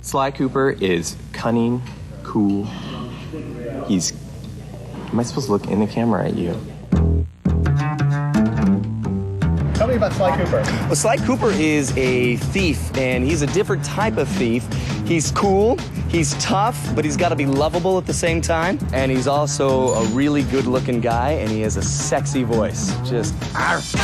Sly Cooper is cunning, cool. He's... Am I supposed to look in the camera at you? Tell me about Sly Cooper. Well, Sly Cooper is a thief, and he's a different type of thief. He's cool, he's tough, but he's got to be lovable at the same time. And he's also a really good-looking guy, and he has a sexy voice. Just... Arf.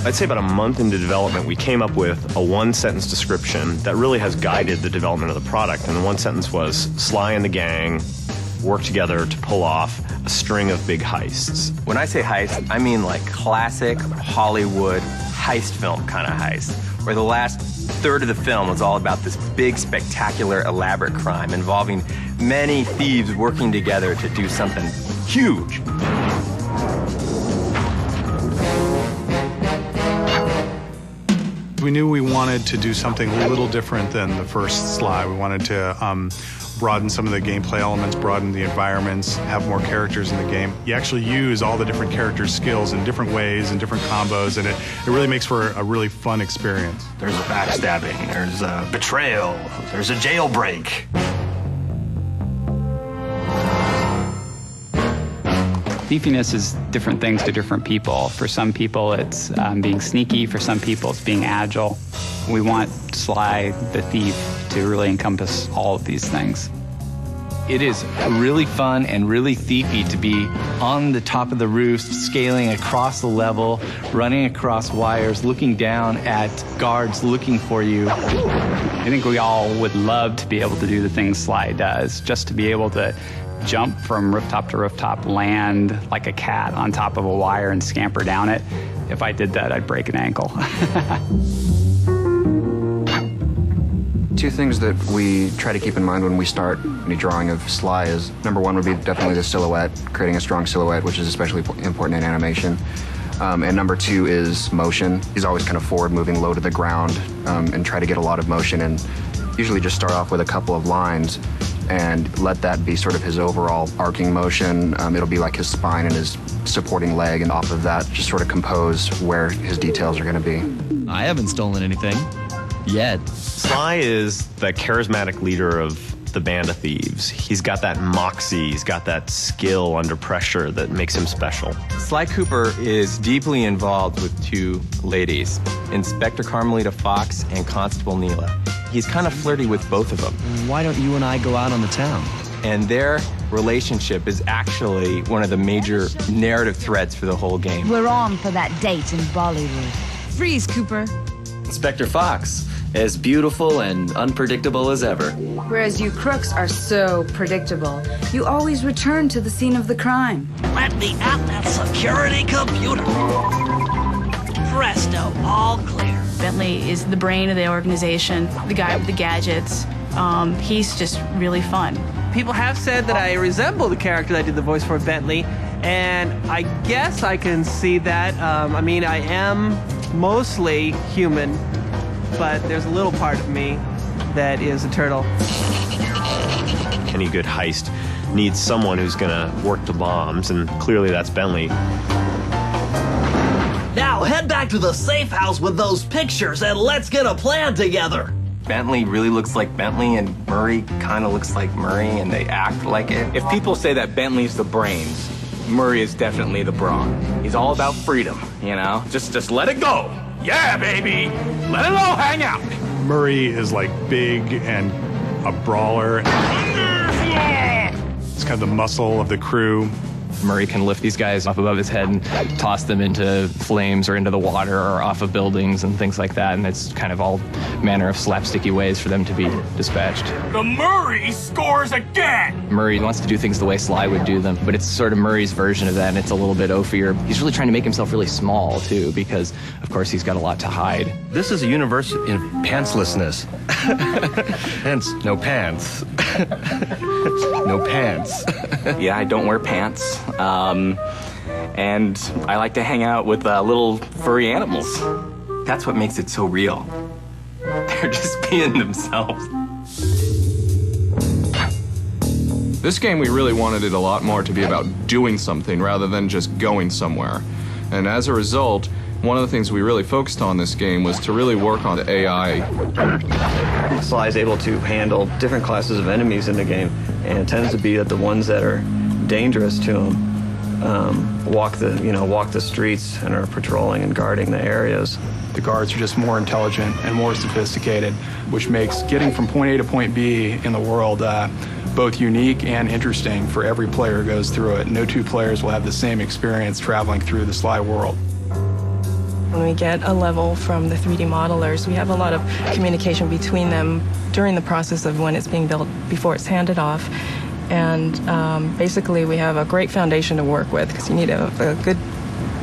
I'd say about a month into development, we came up with a one-sentence description that really has guided the development of the product. And the one sentence was, Sly and the gang work together to pull off a string of big heists. When I say heist, I mean like classic Hollywood heist film kind of heist, where the last third of the film was all about this big, spectacular, elaborate crime involving many thieves working together to do something huge. We knew we wanted to do something a little different than the first Sly. We wanted to broaden some of the gameplay elements, broaden the environments, have more characters in the game. You actually use all the different characters' skills in different ways and different combos, and it really makes for a really fun experience. There's a backstabbing, there's a betrayal, there's a jailbreak. Beefiness is different things to different people. For some people, it's being sneaky. For some people, it's being agile. We want Sly the Thief to really encompass all of these things. It is really fun and really thiefy to be on the top of the roof, scaling across the level, running across wires, looking down at guards looking for you. I think we all would love to be able to do the things Sly does, just to be able to jump from rooftop to rooftop, land like a cat on top of a wire and scamper down it. If I did that, I'd break an ankle. Two things that we try to keep in mind when we start any drawing of Sly is, number one would be definitely the silhouette, creating a strong silhouette, which is especially important in animation. And number two is motion. He's always kind of forward moving, low to the ground, and try to get a lot of motion, and usually just start off with a couple of lines and let that be sort of his overall arcing motion. It'll be like his spine and his supporting leg, and off of that, just sort of compose where his details are going to be. I haven't stolen anything yet. Sly is the charismatic leader of the band of thieves. He's got that moxie, he's got that skill under pressure that makes him special. Sly Cooper is deeply involved with two ladies, Inspector Carmelita Fox and Constable Neela. He's kind of flirty with both of them. Why don't you and I go out on the town? And their relationship is actually one of the major narrative threads for the whole game. We're on for that date in Bollywood. Freeze, Cooper. Inspector Fox, as beautiful and unpredictable as ever. Whereas you crooks are so predictable, you always return to the scene of the crime. Let me at that security computer. Presto, all clear. Bentley is the brain of the organization, the guy with the gadgets. He's just really fun. People have said that I resemble the character that I did the voice for, Bentley, and I guess I can see that. I mean, I am mostly human, but there's a little part of me that is a turtle. Any good heist needs someone who's gonna work the bombs, and clearly that's Bentley. Now head back to the safe house with those pictures and let's get a plan together. Bentley really looks like Bentley, and Murray kind of looks like Murray, and they act like it. If people say that Bentley's the brains, Murray is definitely the brawn. He's all about freedom, you know? Just let it go. Yeah, baby! Let it all hang out! Murray is like big and a brawler. It's kind of the muscle of the crew. Murray can lift these guys up above his head and toss them into flames or into the water or off of buildings and things like that, and it's kind of all manner of slapsticky ways for them to be dispatched. The Murray scores again! Murray wants to do things the way Sly would do them, but it's sort of Murray's version of that, and it's a little bit oafier. He's really trying to make himself really small, too, because, of course, he's got a lot to hide. This is a universe in pantslessness. Hence, no pants. No pants. Yeah, I don't wear pants. And I like to hang out with little furry animals. That's what makes it so real. They're just being themselves. This game, we really wanted it a lot more to be about doing something rather than just going somewhere. And as a result, one of the things we really focused on this game was to really work on the AI. Sly is able to handle different classes of enemies in the game, and it tends to be that the ones that are dangerous to him walk the streets and are patrolling and guarding the areas. The guards are just more intelligent and more sophisticated, which makes getting from point A to point B in the world both unique and interesting for every player who goes through it. No two players will have the same experience traveling through the Sly world. When we get a level from the 3D modelers, we have a lot of communication between them during the process of when it's being built before it's handed off. And basically we have a great foundation to work with because you need a good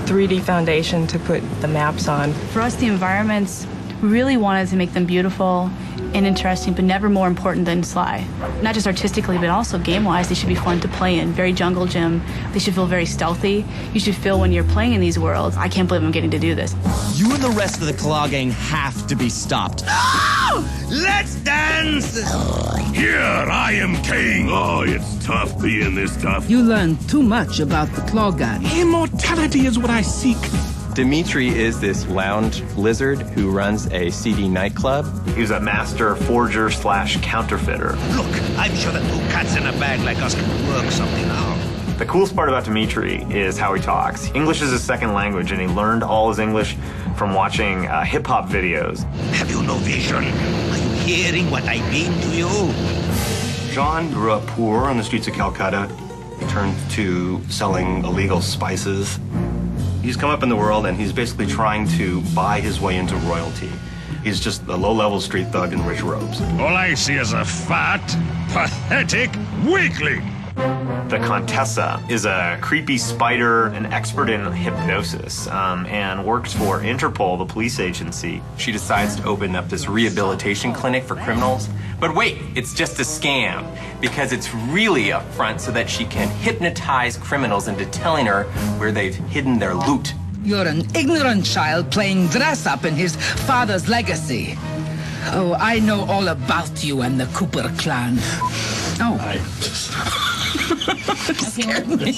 3D foundation to put the maps on. For us, the environments, we really wanted to make them beautiful and interesting, but never more important than Sly. Not just artistically, but also game-wise, they should be fun to play in. Very jungle gym. They should feel very stealthy. You should feel when you're playing in these worlds, I can't believe I'm getting to do this. You and the rest of the Claw Gang have to be stopped. No! Let's dance! Here, I am king. Oh, it's tough being this tough. You learn too much about the Claw Gang. Immortality is what I seek. Dimitri is this lounge lizard who runs a seedy nightclub. He's a master forger / counterfeiter. Look, I'm sure that two cats in a bag like us can work something out. The coolest part about Dimitri is how he talks. English is his second language, and he learned all his English from watching hip-hop videos. Have you no vision? Are you hearing what I mean to you? John grew up poor on the streets of Calcutta. He turned to selling illegal spices. He's come up in the world, and he's basically trying to buy his way into royalty. He's just a low-level street thug in rich robes. All I see is a fat, pathetic weakling. The Contessa is a creepy spider, an expert in hypnosis, and works for Interpol, the police agency. She decides to open up this rehabilitation clinic for criminals. But wait, it's just a scam, because it's really a front so that she can hypnotize criminals into telling her where they've hidden their loot. You're an ignorant child playing dress-up in his father's legacy. Oh, I know all about you and the Cooper clan. Oh. Scared me.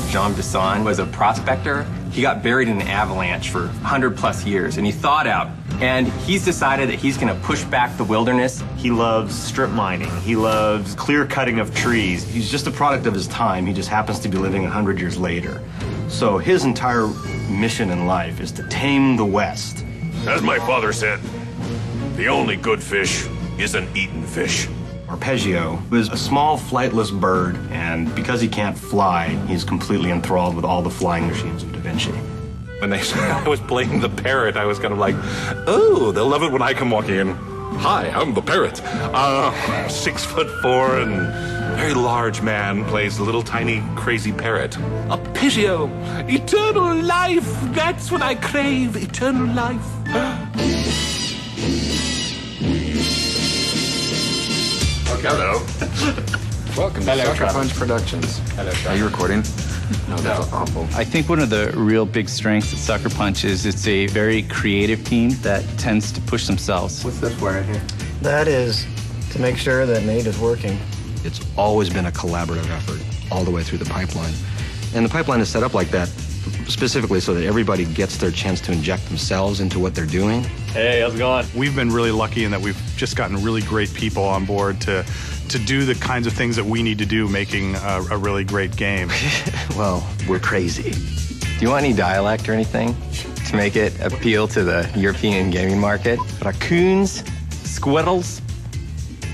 Jean Bisson was a prospector. He got buried in an avalanche for 100+ years, and he thawed out. And he's decided that he's going to push back the wilderness. He loves strip mining. He loves clear cutting of trees. He's just a product of his time. He just happens to be living 100 years later. So his entire mission in life is to tame the West. As my father said, the only good fish is an eaten fish. Arpeggio is a small flightless bird, and because he can't fly, he's completely enthralled with all the flying machines of Da Vinci. When they said I was playing the parrot, I was kind of like, oh, they'll love it when I come walking in. Hi, I'm the parrot. 6'4" and very large man plays a little tiny crazy parrot. Arpeggio, eternal life, that's what I crave, eternal life. Hello. Welcome to Sucker Punch Productions. Hello, Are you recording? No, that's awful. I think one of the real big strengths at Sucker Punch is it's a very creative team that tends to push themselves. What's this for right here? That is to make sure that Nate is working. It's always been a collaborative effort all the way through the pipeline. And the pipeline is set up like that specifically so that everybody gets their chance to inject themselves into what they're doing. Hey, how's it going? We've been really lucky in that we've just gotten really great people on board to do the kinds of things that we need to do, making a really great game. Well, we're crazy. Do you want any dialect or anything to make it appeal to the European gaming market? Raccoons, squirrels,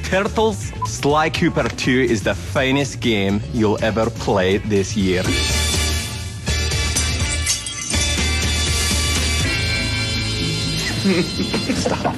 turtles. Sly Cooper 2 is the finest game you'll ever play this year. Stop.